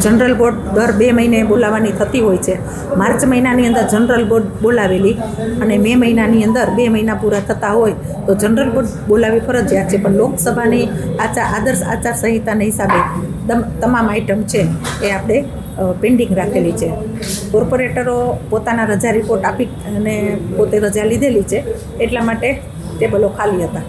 General board દર 2 મહિને બોલાવવાની થતી હોય છે. માર્ચ મહિનાની અંદર જનરલ બોર્ડ બોલાવેલી અને મે મહિનાની અંદર 2 મહિના પૂરા થતા હોય તો જનરલ બોર્ડ બોલાવી ફરજિયાત છે. પણ લોકસભાની આદર્શ આચારસંહિતાના હિસાબે તમામ આઇટમ છે એ આપણે પેન્ડિંગ રાખેલી છે. કોર્પોરેટરો પોતાના રજા રિપોર્ટ આપી અને પોતે રજા લીધેલી છે, એટલા માટે ટેબલો ખાલી હતા.